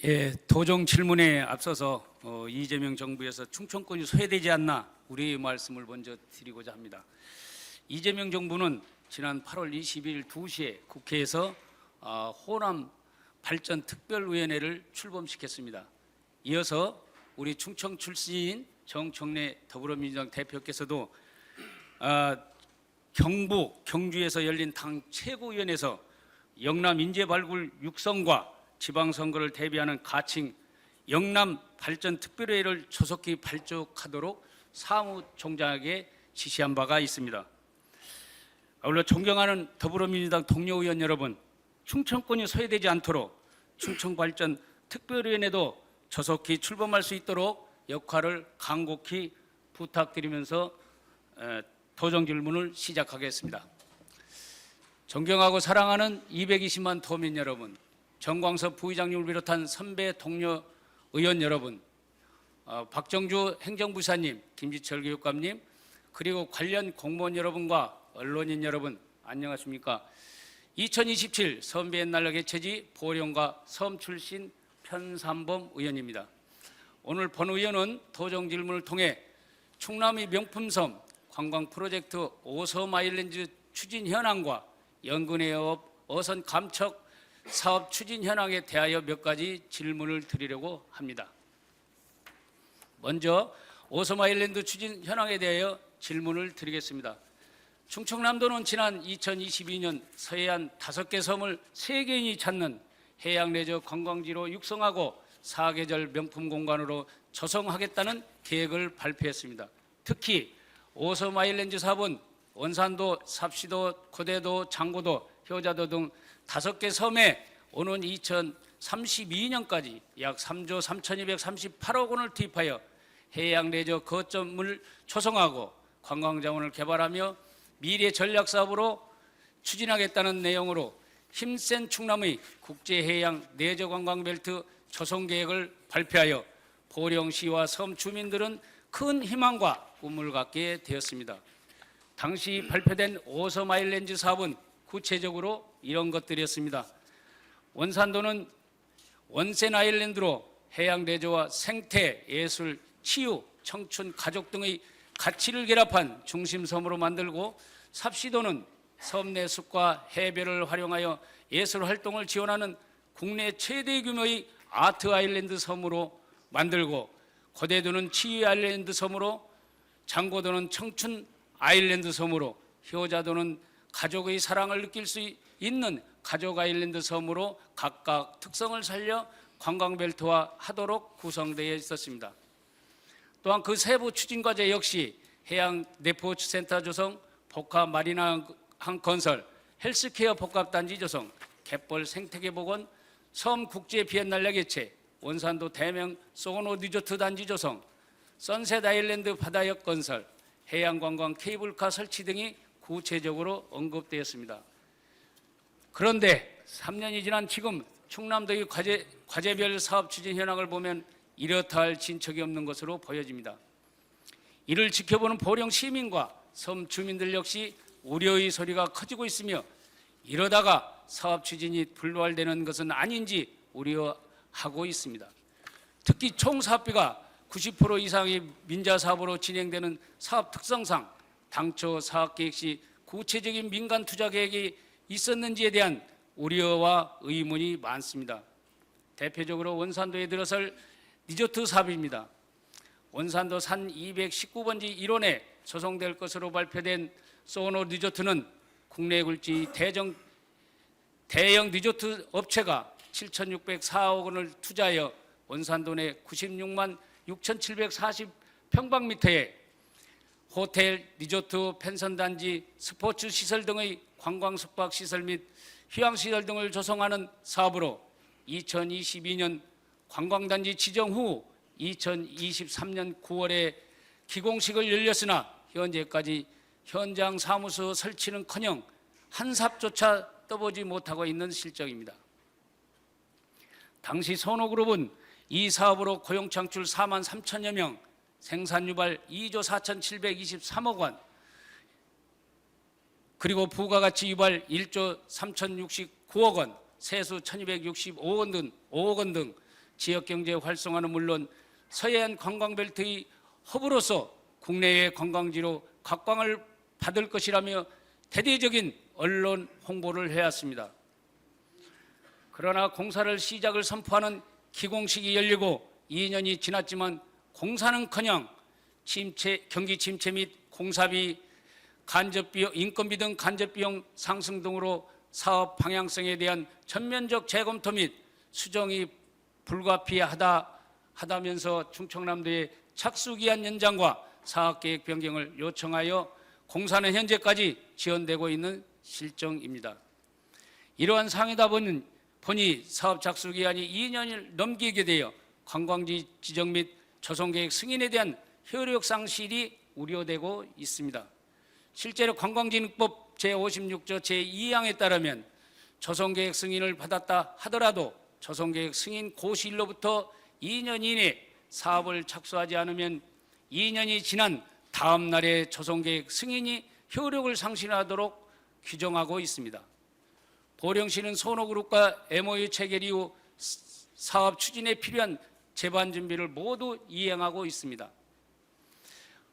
예, 도정 질문에 앞서서 이재명 정부에서 충청권이 소외되지 않나 우리의 말씀을 먼저 드리고자 합니다. 이재명 정부는 지난 8월 22일 2시에 국회에서 호남 발전 특별위원회를 출범시켰습니다. 이어서 우리 충청 출신인 정청래 더불어민주당 대표께서도 경북 경주에서 열린 당 최고위원회에서 영남 인재 발굴 육성과 지방선거를 대비하는 가칭 영남 발전 특별회의를 조속히 발족하도록 사무총장에게 지시한 바가 있습니다. 아울러 존경하는 더불어민주당 동료 의원 여러분, 충청권이 소외되지 않도록 충청발전 특별위원회도 조속히 출범할 수 있도록 역할을 간곡히 부탁드리면서 도정 질문을 시작하겠습니다. 존경하고 사랑하는 220만 도민 여러분, 정광섭 부의장님을 비롯한 선배 동료 의원 여러분, 박정주 행정부사님, 김지철 교육감님, 그리고 관련 공무원 여러분과 언론인 여러분, 안녕하십니까? 2027 선배 옛날 개최지 보령과 섬 출신 편삼범 의원입니다. 오늘 본 의원은 도정 질문을 통해 충남의 명품섬 관광 프로젝트 오섬 아일랜드 추진 현황과 연근해 어선 감척 사업 추진 현황에 대하여 몇 가지 질문을 드리려고 합니다. 먼저 오섬 아일랜드 추진 현황에 대하여 질문을 드리겠습니다. 충청남도는 지난 2022년 서해안 5개 섬을 세계인이 찾는 해양 레저 관광지로 육성하고 사계절 명품 공간으로 조성하겠다는 계획을 발표했습니다. 특히 오섬 아일랜드 사업은 원산도, 삽시도, 고대도, 장고도, 효자도 등 5개 섬에 오는 2032년까지 약 3조 3,238억 원을 투입하여 해양 레저 거점을 조성하고 관광자원을 개발하며 미래 전략 사업으로 추진하겠다는 내용으로 힘센 충남의 국제해양 레저 관광벨트 조성 계획을 발표하여 보령시와 섬 주민들은 큰 희망과 꿈을 갖게 되었습니다. 당시 발표된 오섬 아일랜드 사업은 구체적으로 이런 것들이었습니다. 원산도는 원센 아일랜드로 해양 레저와 생태, 예술, 치유, 청춘, 가족 등의 가치를 결합한 중심섬으로 만들고, 삽시도는 섬 내 숲과 해변을 활용하여 예술 활동을 지원하는 국내 최대 규모의 아트 아일랜드 섬으로 만들고, 고대도는 치유 아일랜드 섬으로, 장고도는 청춘 아일랜드 섬으로, 효자도는 가족의 사랑을 느낄 수 있는 가족 아일랜드 섬으로 각각 특성을 살려 관광벨트화 하도록 구성되어 있었습니다. 또한 그 세부 추진 과제 역시 해양 네트워크 센터 조성, 복합 마리나 항 건설, 헬스케어 복합단지 조성, 갯벌 생태계 복원, 섬 국제 비엔날레 개최, 원산도 대명 소노 리조트 단지 조성, 선셋 아일랜드 바다역 건설, 해양관광 케이블카 설치 등이 구체적으로 언급되었습니다. 그런데 3년이 지난 지금 충남도의 과제별 사업 추진 현황을 보면 이렇다 할 진척이 없는 것으로 보여집니다. 이를 지켜보는 보령 시민과 섬 주민들 역시 우려의 소리가 커지고 있으며, 이러다가 사업 추진이 불발되는 것은 아닌지 우려하고 있습니다. 특히 총 사업비가 90% 이상의 민자 사업으로 진행되는 사업 특성상 당초 사업 계획 시 구체적인 민간 투자 계획이 있었는지에 대한 우려와 의문이 많습니다. 대표적으로 원산도에 들어설 리조트 사업입니다. 원산도 산 219번지 1원에 조성될 것으로 발표된 소노 리조트는 국내 굴지 대형 리조트 업체가 7,604억 원을 투자하여 원산도 내 96만 6,740평방미터에 호텔, 리조트, 펜션단지, 스포츠 시설 등의 관광 숙박 시설 및 휴양 시설 등을 조성하는 사업으로 2022년 관광단지 지정 후 2023년 9월에 기공식을 열렸으나 현재까지 현장 사무소 설치는커녕 한 삽조차 떠보지 못하고 있는 실정입니다. 당시 소노그룹은 이 사업으로 고용 창출 4만 3천여 명, 생산 유발 2조 4,723억 원, 그리고 부가가치 유발 1조 3,069억 원, 세수 1,265억 원 등 지역경제 활성화는 물론 서해안 관광벨트의 허브로서 국내의 관광지로 각광을 받을 것이라며 대대적인 언론 홍보를 해왔습니다. 그러나 공사를 시작을 선포하는 기공식이 열리고 2년이 지났지만 공사는커녕 경기 침체 및 공사비, 간접비용, 인건비 등 간접비용 상승 등으로 사업 방향성에 대한 전면적 재검토 및 수정이 불가피하다면서 충청남도의 착수기한 연장과 사업계획 변경을 요청하여 공사는 현재까지 지연되고 있는 실정입니다. 이러한 상황이다 보니 사업 착수기한이 2년을 넘기게 되어 관광지 지정 및 조성계획 승인에 대한 효력 상실이 우려되고 있습니다. 실제로 관광진흥법 제56조 제2항에 따르면 조성계획 승인을 받았다 하더라도 조성계획 승인 고시일로부터 2년 이내 사업을 착수하지 않으면 2년이 지난 다음 날에 조성계획 승인이 효력을 상실하도록 규정하고 있습니다. 보령시는 소노그룹과 MOU 체결 이후 사업 추진에 필요한 제반 준비를 모두 이행하고 있습니다.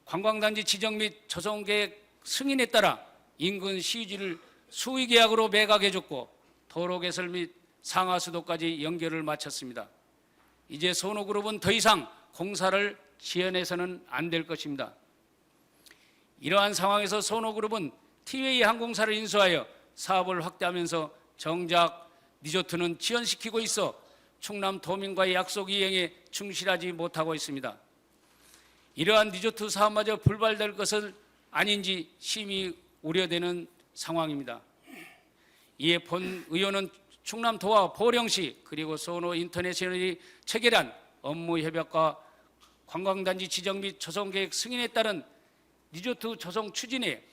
관광단지 지정 및 조성계획 승인에 따라 인근 시유지를 수의계약으로 매각해줬고 도로 개설 및 상하수도까지 연결을 마쳤습니다. 이제 소노그룹은 더 이상 공사를 지연해서는 안 될 것입니다. 이러한 상황에서 소노그룹은 티웨이 항공사를 인수하여 사업을 확대하면서 정작 리조트는 지연시키고 있어 충남 도민과의 약속 이행에 충실하지 못하고 있습니다. 이러한 리조트 사업마저 불발될 것은 아닌지 심히 우려되는 상황입니다. 이에 본 의원은 충남도와 보령시 그리고 소노인터내셔널이 체결한 업무협약과 관광단지 지정 및 조성계획 승인에 따른 리조트 조성 추진에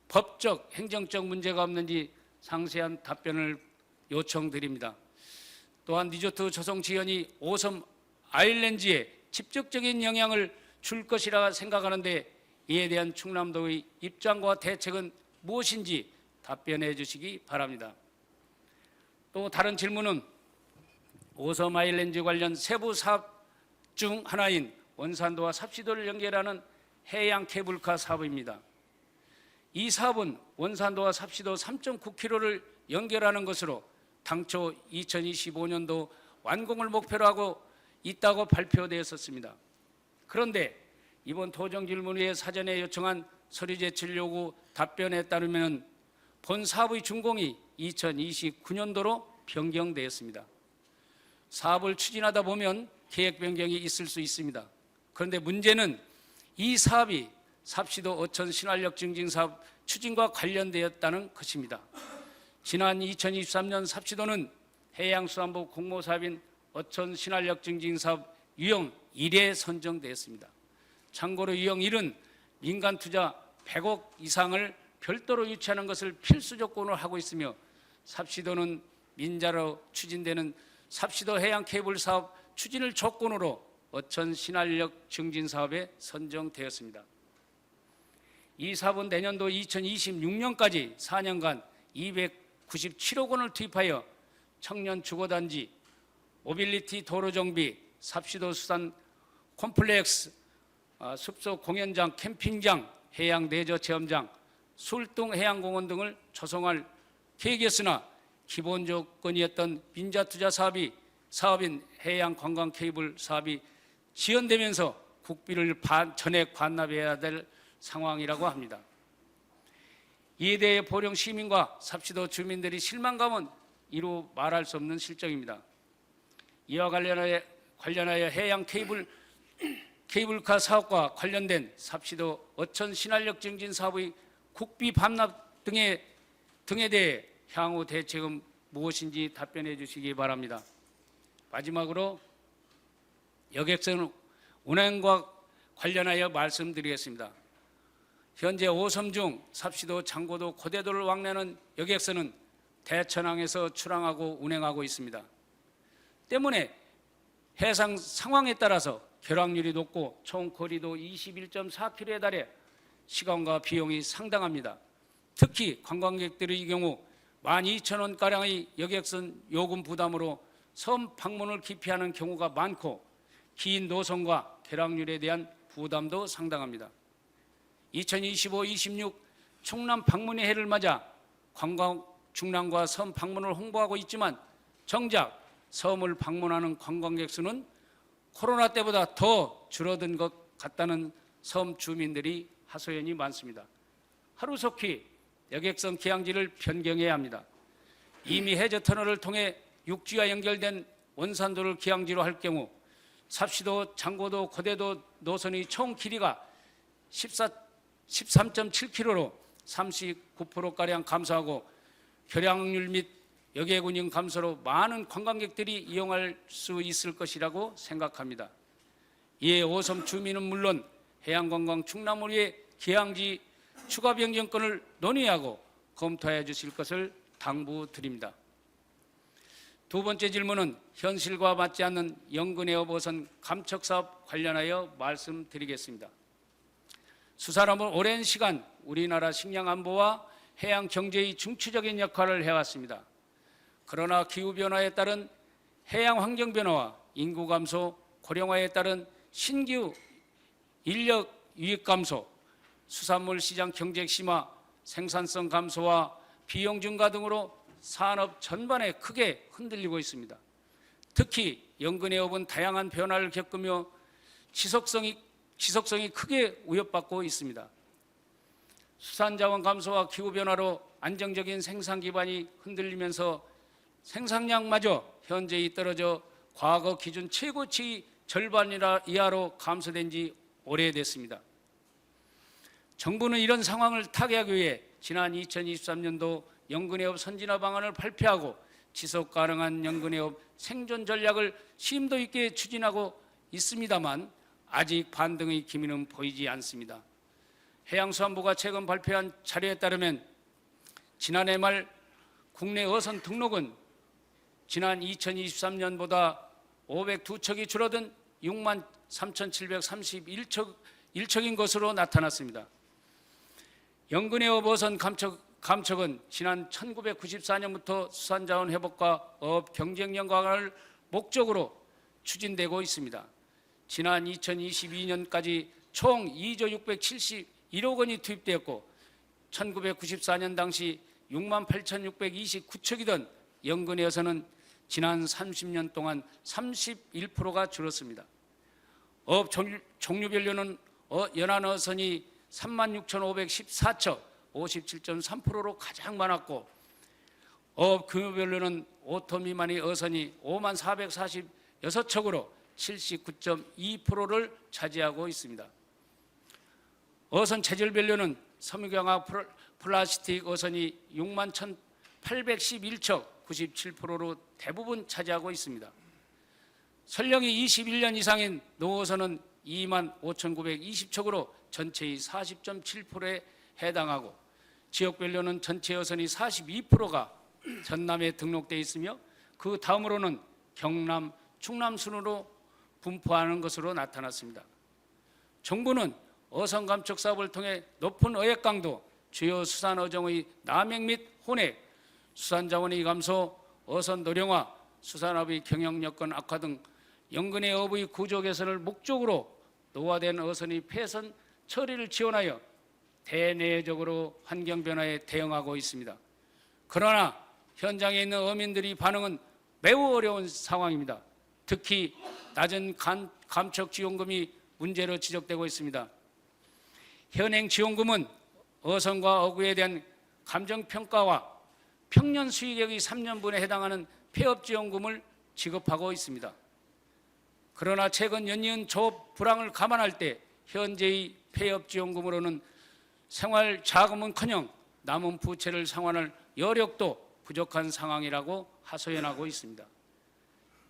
법적, 행정적 문제가 없는지 상세한 답변을 요청드립니다. 또한 리조트 조성 지연이 5섬 아일랜드에 직접적인 영향을 줄 것이라 생각하는데 이에 대한 충남도의 입장과 대책은 무엇인지 답변해 주시기 바랍니다. 또 다른 질문은 5섬 아일랜드 관련 세부 사업 중 하나인 원산도와 삽시도를 연결하는 해양 케이블카 사업입니다. 이 사업은 원산도와 삽시도 3.9km를 연결하는 것으로 당초 2025년도 완공을 목표로 하고 있다고 발표되었었습니다. 그런데 이번 토정 질문에 사전에 요청한 서류 제출 요구 답변에 따르면 본 사업의 준공이 2029년도로 변경되었습니다. 사업을 추진하다 보면 계획 변경이 있을 수 있습니다. 그런데 문제는 이 사업이 삽시도 어촌 신활력 증진 사업 추진과 관련되었다는 것입니다. 지난 2023년 삽시도는 해양수산부 공모사업인 어촌 신활력 증진 사업 유형 1에 선정되었습니다. 참고로 유형 1은 민간 투자 100억 이상을 별도로 유치하는 것을 필수 조건으로 하고 있으며 삽시도는 민자로 추진되는 삽시도 해양 케이블 사업 추진을 조건으로 어촌 신활력 증진 사업에 선정되었습니다. 이 사업은 내년도 2026년까지 4년간 297억 원을 투입하여 청년 주거단지, 모빌리티 도로 정비, 삽시도 수산 콤플렉스, 숲속 공연장, 캠핑장, 해양 레저 체험장, 술동 해양공원 등을 조성할 계획이었으나 기본 조건이었던 민자 투자 사업인 해양 관광 케이블 사업이 지연되면서 국비를 전액 반납해야 될 상황이라고 합니다. 이에 대해 보령 시민과 삽시도 주민들이 실망감은 이루 말할 수 없는 실정입니다. 이와 관련하여 해양 케이블카 사업과 관련된 삽시도 어촌 신활력 증진 사업의 국비 반납 등에 대해 향후 대책은 무엇인지 답변해 주시기 바랍니다. 마지막으로 여객선 운행과 관련하여 말씀드리겠습니다. 현재 5섬 중 삽시도, 장고도, 고대도를 왕래하는 여객선은 대천항에서 출항하고 운행하고 있습니다. 때문에 해상 상황에 따라서 결항률이 높고 총 거리도 21.4km에 달해 시간과 비용이 상당합니다. 특히 관광객들의 경우 12,000원가량의 여객선 요금 부담으로 섬 방문을 기피하는 경우가 많고 긴 노선과 결항률에 대한 부담도 상당합니다. 2025-26 충남 방문의 해를 맞아 관광 충남과 섬 방문을 홍보하고 있지만 정작 섬을 방문하는 관광객 수는 코로나 때보다 더 줄어든 것 같다는 섬 주민들이 하소연이 많습니다. 하루속히 여객선 기항지를 변경해야 합니다. 이미 해저 터널을 통해 육지와 연결된 원산도를 기항지로 할 경우 삽시도, 장고도, 고대도 노선의 총 길이가 13.7km로 39%가량 감소하고 결항률 및 여객 운영 감소로 많은 관광객들이 이용할 수 있을 것이라고 생각합니다. 이에 5섬 주민은 물론 해양관광 충남을 위해 기항지 추가 변경권을 논의하고 검토해 주실 것을 당부드립니다. 두 번째 질문은 현실과 맞지 않는 연근해협 어선 감척사업 관련하여 말씀드리겠습니다. 수산업은 오랜 시간 우리나라 식량 안보와 해양 경제의 중추적인 역할을 해왔습니다. 그러나 기후변화에 따른 해양 환경 변화와 인구 감소, 고령화에 따른 신규 인력 유입 감소, 수산물 시장 경쟁 심화, 생산성 감소와 비용 증가 등으로 산업 전반에 크게 흔들리고 있습니다. 특히 연근해협은 다양한 변화를 겪으며 지속성이 크게 위협받고 있습니다. 수산자원 감소와 기후변화로 안정적인 생산 기반이 흔들리면서 생산량마저 현저히 떨어져 과거 기준 최고치 절반 이하로 감소된 지 오래됐습니다. 정부는 이런 상황을 타개하기 위해 지난 2023년도 연근해협 선진화 방안을 발표하고 지속 가능한 연근해협 생존 전략을 심도 있게 추진하고 있습니다만 아직 반등의 기미는 보이지 않습니다. 해양수산부가 최근 발표한 자료에 따르면 지난해 말 국내 어선 등록은 지난 2023년보다 502척이 줄어든 6만 3,731척인 것으로 나타났습니다. 연근해협 어선 감척은 지난 1994년부터 수산자원 회복과 어업 경쟁력 강화를 목적으로 추진되고 있습니다. 지난 2022년까지 총 2조 671억 원이 투입되었고 1994년 당시 6만 8,629척이던 연근해에서는 지난 30년 동안 31%가 줄었습니다. 어업 종류별로는 연안어선이 36,514척, 57.3%로 가장 많았고 어업 규모별로는 5톤 미만의 어선이 5만 446척으로 79.2%를 차지하고 있습니다. 어선 체질별로는 섬유경화 플라스틱 어선이 6만 1,811척, 97%로 대부분 차지하고 있습니다. 설령이 21년 이상인 노어선은 2만 5,920척으로 전체의 40.7%에 해당하고 지역별로는 전체 어선이 42%가 전남에 등록되어 있으며 그 다음으로는 경남, 충남 순으로 분포하는 것으로 나타났습니다. 정부는 어선 감척 사업을 통해 높은 어획 강도, 주요 수산 어종의 남획 및 혼획, 수산 자원의 감소, 어선 노령화, 수산업의 경영 여건 악화 등 연근해협의 구조 개선을 목적으로 노화된 어선의 폐선 처리를 지원하여 대내적으로 환경 변화에 대응하고 있습니다. 그러나 현장에 있는 어민들의 반응은 매우 어려운 상황입니다. 특히 낮은 감척 지원금이 문제로 지적되고 있습니다. 현행 지원금은 어선과 어구에 대한 감정평가와 평년 수익액의 3년분에 해당하는 폐업지원금을 지급하고 있습니다. 그러나 최근 연이은 조업 불황을 감안할 때 현재의 폐업지원금으로는 생활 자금은커녕 남은 부채를 상환할 여력도 부족한 상황이라고 하소연하고 있습니다.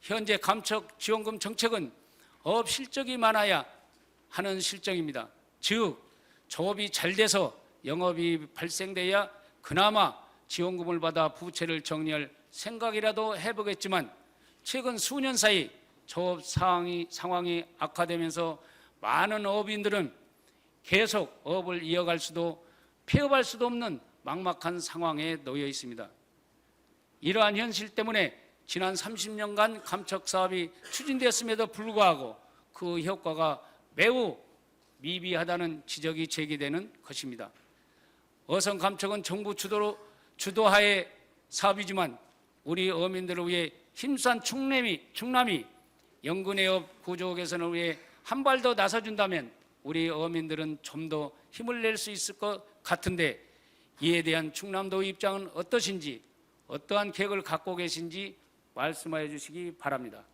현재 감척 지원금 정책은 어업 실적이 많아야 하는 실정입니다. 즉 조업이 잘 돼서 영업이 발생돼야 그나마 지원금을 받아 부채를 정리할 생각이라도 해보겠지만 최근 수년 사이 조업 상황이 악화되면서 많은 어업인들은 계속 어업을 이어갈 수도 폐업할 수도 없는 막막한 상황에 놓여 있습니다. 이러한 현실 때문에 지난 30년간 감척 사업이 추진됐음에도 불구하고 그 효과가 매우 미비하다는 지적이 제기되는 것입니다. 어선 감척은 정부 주도하에 사업이지만 우리 어민들을 위해 힘싼 충남이 연근해업 구조 개선을 위해 한 발 더 나서준다면 우리 어민들은 좀 더 힘을 낼 수 있을 것 같은데, 이에 대한 충남도의 입장은 어떠신지, 어떠한 계획을 갖고 계신지 말씀해 주시기 바랍니다.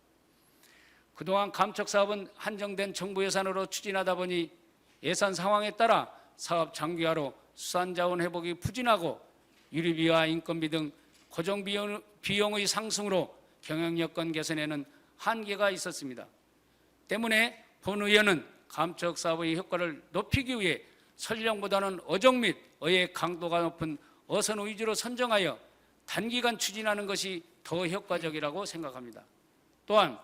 그동안 감척 사업은 한정된 정부 예산으로 추진하다 보니 예산 상황에 따라 사업 장기화로 수산자원 회복이 부진하고 유류비와 인건비 등 고정 비용의 상승으로 경영 여건 개선에는 한계가 있었습니다. 때문에 본 의원은 감척 사업의 효과를 높이기 위해 설령보다는 어종 및 어의 강도가 높은 어선 위주로 선정하여 단기간 추진하는 것이 더 효과적이라고 생각합니다. 또한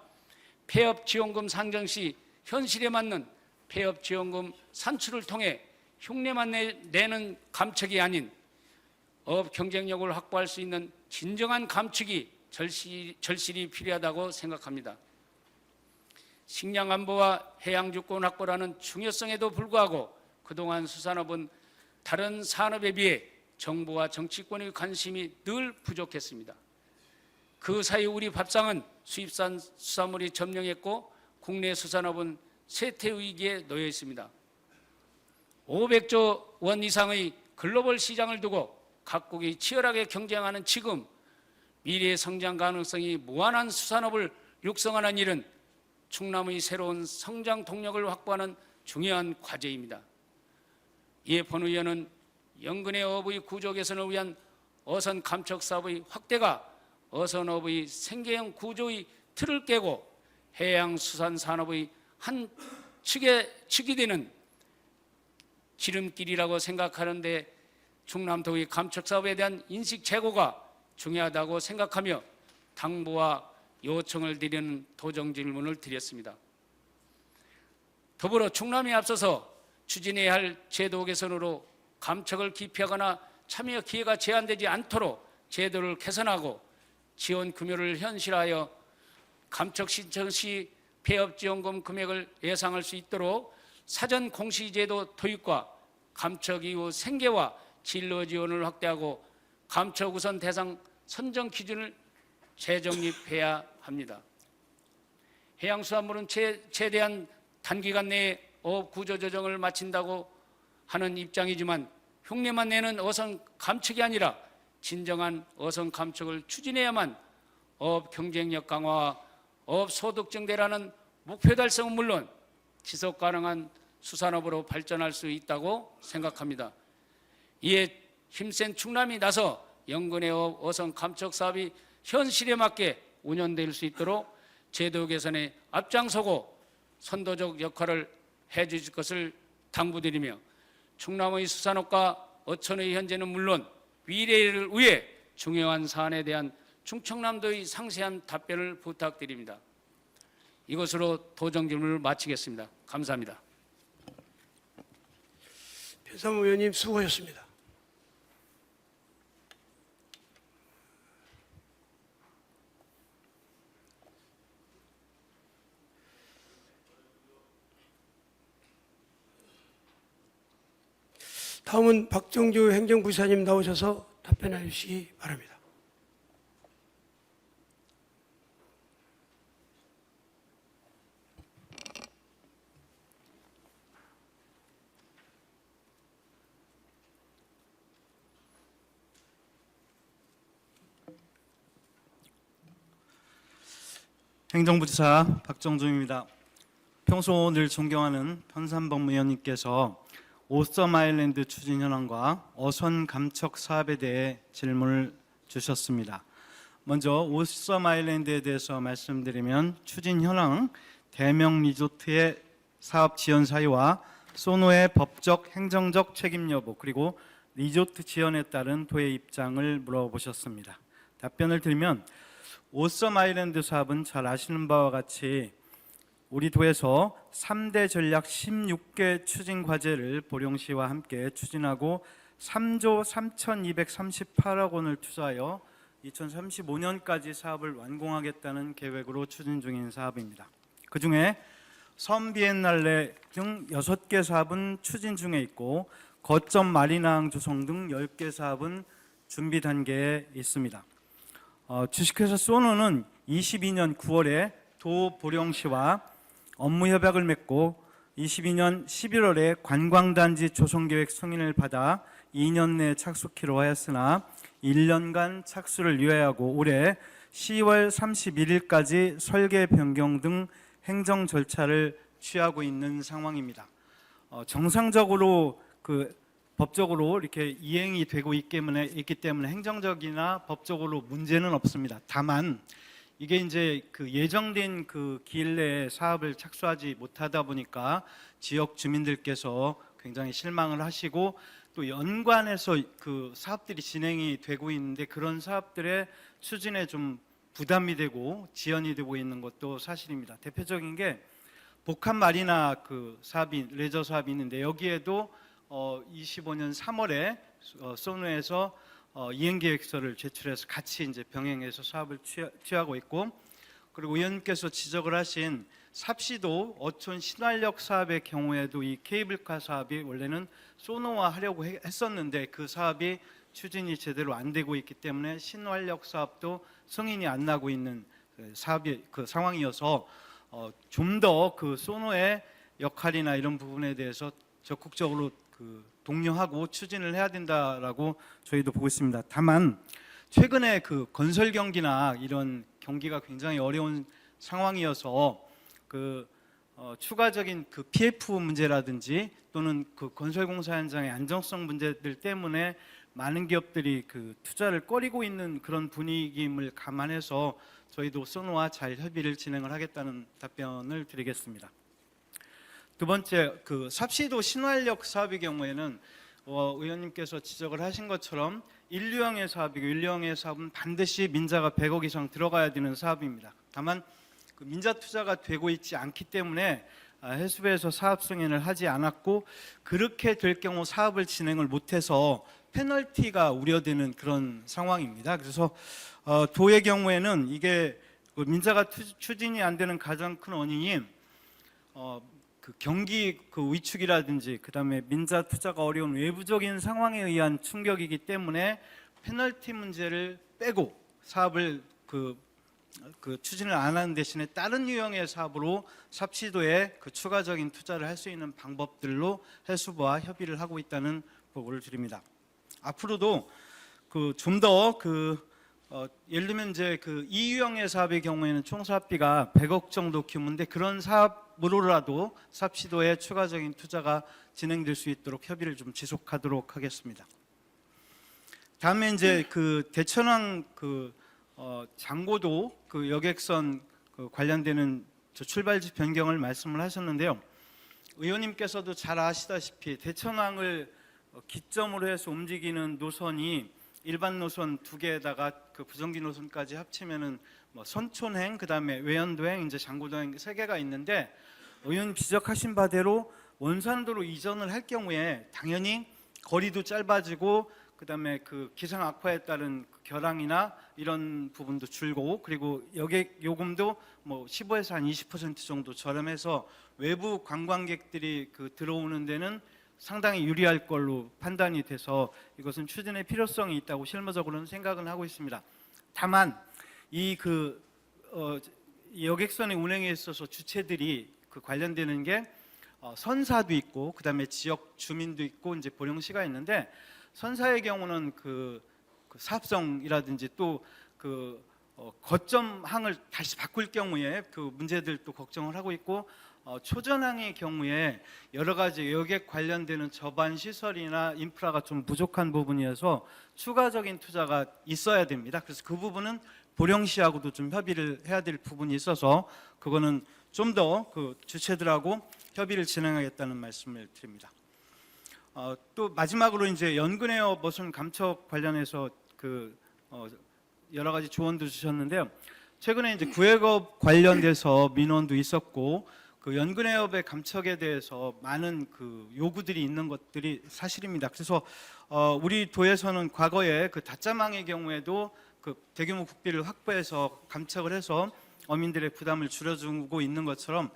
폐업지원금 상정 시 현실에 맞는 폐업지원금 산출을 통해 흉내만 내는 감척이 아닌 업 경쟁력을 확보할 수 있는 진정한 감축이 절실히 필요하다고 생각합니다. 식량 안보와 해양 주권 확보라는 중요성에도 불구하고 그동안 수산업은 다른 산업에 비해 정부와 정치권의 관심이 늘 부족했습니다. 그 사이 우리 밥상은 수입산 수산물이 점령했고 국내 수산업은 쇠퇴 위기에 놓여 있습니다. 500조 원 이상의 글로벌 시장을 두고 각국이 치열하게 경쟁하는 지금 미래의 성장 가능성이 무한한 수산업을 육성하는 일은 충남의 새로운 성장 동력을 확보하는 중요한 과제입니다. 이에 본 의원은 연근해 업의 구조 개선을 위한 어선 감척 사업의 확대가 어선업의 생계형 구조의 틀을 깨고 해양수산산업의 한 축이 되는 지름길이라고 생각하는데 충남도의 감척 사업에 대한 인식 제고가 중요하다고 생각하며 당부와 요청을 드리는 도정 질문을 드렸습니다. 더불어 충남이 앞서서 추진해야 할 제도 개선으로 감척을 기피하거나 참여 기회가 제한되지 않도록 제도를 개선하고 지원 규모를 현실화하여 감척 신청 시 폐업지원금 금액을 예상할 수 있도록 사전 공시제도 도입과 감척 이후 생계와 진로 지원을 확대하고 감척 우선 대상 선정 기준을 재정립해야 합니다. 해양수산물은 최대한 단기간 내에 어업 구조 조정을 마친다고 하는 입장이지만 흉내만 내는 어선 감척이 아니라 진정한 어선 감척을 추진해야만 어업 경쟁력 강화와 어업 소득 증대라는 목표 달성은 물론 지속 가능한 수산업으로 발전할 수 있다고 생각합니다. 이에 힘센 충남이 나서 연근해 어업 어선 감척 사업이 현실에 맞게 운영될 수 있도록 제도 개선에 앞장서고 선도적 역할을 해주실 것을 당부드리며 충남의 수산업과 어촌의 현재는 물론 미래를 위해 중요한 사안에 대한 충청남도의 상세한 답변을 부탁드립니다. 이것으로 도정 질문을 마치겠습니다. 감사합니다. 배상호 의원님 수고하셨습니다. 다음은 박정주 행정부시장님 나오셔서 답변해 주시기 바랍니다. 행정부지사 박정주입니다. 평소 늘 존경하는 편산범 의원님께서 오썸 아일랜드 추진 현황과 어선 감척 사업에 대해 질문을 주셨습니다. 먼저 오썸 아일랜드에 대해서 말씀드리면 추진 현황, 대명 리조트의 사업 지연 사유와 소노의 법적, 행정적 책임 여부, 그리고 리조트 지연에 따른 도의 입장을 물어보셨습니다. 답변을 드리면 오썸 아일랜드 사업은 잘 아시는 바와 같이 우리 도에서 3대 전략 16개 추진 과제를 보령시와 함께 추진하고 3조 3,238억 원을 투자하여 2035년까지 사업을 완공하겠다는 계획으로 추진 중인 사업입니다. 그중에 섬 비엔날레 등 6개 사업은 추진 중에 있고 거점 마리나항 조성 등 10개 사업은 준비 단계에 있습니다. 주식회사 소노는 22년 9월에 도 보령시와 업무 협약을 맺고 22년 11월에 관광단지 조성계획 승인을 받아 2년 내에 착수키로 하였으나 1년간 착수를 유예하고 올해 10월 31일까지 설계 변경 등 행정 절차를 취하고 있는 상황입니다. 정상적으로 법적으로 이렇게 이행이 되고 있기 때문에 행정적이나 법적으로 문제는 없습니다. 다만 이게 이제 예정된 기일 내에 사업을 착수하지 못하다 보니까 지역 주민들께서 굉장히 실망을 하시고 또 연관해서 사업들이 진행이 되고 있는데 그런 사업들의 추진에 좀 부담이 되고 지연이 되고 있는 것도 사실입니다. 대표적인 게 복합 마리나 사업이 레저 사업이 있는데 여기에도 25년 3월에 소노에서 이행 계획서를 제출해서 같이 이제 병행해서 사업을 취하고 있고, 그리고 의원님께서 지적을 하신 삽시도 어촌 신활역 사업의 경우에도 이 케이블카 사업이 원래는 소노화 하려고 했었는데 그 사업이 추진이 제대로 안 되고 있기 때문에 신활역 사업도 승인이 안 나고 있는 사업이 상황이어서 좀 더 소노의 역할이나 이런 부분에 대해서 적극적으로 독려하고 추진을 해야 된다라고 저희도 보고 있습니다. 다만 최근에 건설 경기나 이런 경기가 굉장히 어려운 상황이어서 추가적인 PF 문제라든지 또는 건설공사 현장의 안정성 문제들 때문에 많은 기업들이 투자를 꺼리고 있는 그런 분위기임을 감안해서 저희도 소노와 잘 협의를 진행을 하겠다는 답변을 드리겠습니다. 두 번째, 삽시도 신활역 사업의 경우에는 의원님께서 지적을 하신 것처럼 인류형의 사업이고 인류형의 사업은 반드시 민자가 100억 이상 들어가야 되는 사업입니다. 다만 민자 투자가 되고 있지 않기 때문에 해수부에서 사업 승인을 하지 않았고, 그렇게 될 경우 사업을 진행을 못해서 페널티가 우려되는 그런 상황입니다. 그래서 도의 경우에는 이게 민자가 추진이 안 되는 가장 큰 원인이 경기 위축이라든지 그다음에 민자 투자가 어려운 외부적인 상황에 의한 충격이기 때문에 페널티 문제를 빼고 사업을 추진을 안 하는 대신에 다른 유형의 사업으로 삽시도에 추가적인 투자를 할 수 있는 방법들로 해수부와 협의를 하고 있다는 보고를 드립니다. 앞으로도 좀 더 예를 들면 이제 이 유형의 사업의 경우에는 총 사업비가 100억 정도 규모인데 그런 사업으로라도 삽시도에 추가적인 투자가 진행될 수 있도록 협의를 좀 지속하도록 하겠습니다. 다음에 이제 대천항 장고도 여객선 관련되는 출발지 변경을 말씀을 하셨는데요. 의원님께서도 잘 아시다시피 대천항을 기점으로 해서 움직이는 노선이 일반 노선 2개에다가 부정기 노선까지 합치면은 선촌행, 그다음에 외연도행, 이제 장고도행 3개가 있는데 의원님 지적하신 바대로 원산도로 이전을 할 경우에 당연히 거리도 짧아지고 그다음에 기상 악화에 따른 결항이나 이런 부분도 줄고, 그리고 여객 요금도 15에서 한 20% 정도 저렴해서 외부 관광객들이 들어오는 데는 상당히 유리할 걸로 판단이 돼서 이것은 추진의 필요성이 있다고 실무적으로는 생각은 하고 있습니다. 다만 이 여객선의 운행에 있어서 주체들이 관련되는 게 선사도 있고 그다음에 지역 주민도 있고 이제 보령시가 있는데, 선사의 경우는 사업성이라든지 또 거점항을 다시 바꿀 경우에 문제들도 걱정을 하고 있고, 초전항의 경우에 여러 가지 여객 관련되는 저반 시설이나 인프라가 좀 부족한 부분이어서 추가적인 투자가 있어야 됩니다. 그래서 그 부분은 보령시하고도 좀 협의를 해야 될 부분이 있어서 그거는 좀 더 주체들하고 협의를 진행하겠다는 말씀을 드립니다. 또 마지막으로 이제 연근해어 모순 감척 관련해서 여러 가지 조언도 주셨는데요. 최근에 이제 구획업 관련돼서 민원도 있었고 연근해업의 감척에 대해서 많은 요구들이 있는 것들이 사실입니다. 그래서 우리 도에서는 과거에 다짜망의 경우에도 그 대규모 국비를 확보해서 감척을 해서 어민들의 부담을 줄여주고 있는 것처럼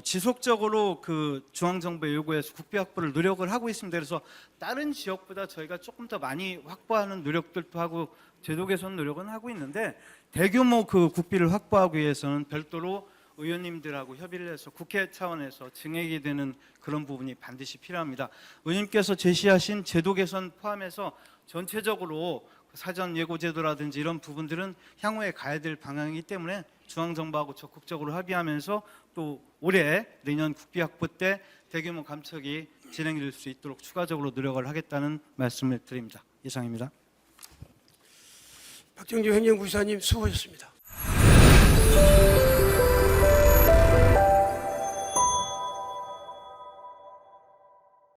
지속적으로 그 중앙정부의 요구에서 국비 확보를 노력을 하고 있습니다. 그래서 다른 지역보다 저희가 조금 더 많이 확보하는 노력들도 하고 제도 개선 노력은 하고 있는데 대규모 그 국비를 확보하기 위해서는 별도로 의원님들하고 협의를 해서 국회 차원에서 증액이 되는 그런 부분이 반드시 필요합니다. 의원님께서 제시하신 제도 개선 포함해서 전체적으로 사전 예고 제도라든지 이런 부분들은 향후에 가야 될 방향이기 때문에 중앙정부하고 적극적으로 합의하면서 또 올해 내년 국비 확보 때 대규모 감척이 진행될 수 있도록 추가적으로 노력을 하겠다는 말씀을 드립니다. 이상입니다. 박정주 행정부지사님 수고하셨습니다.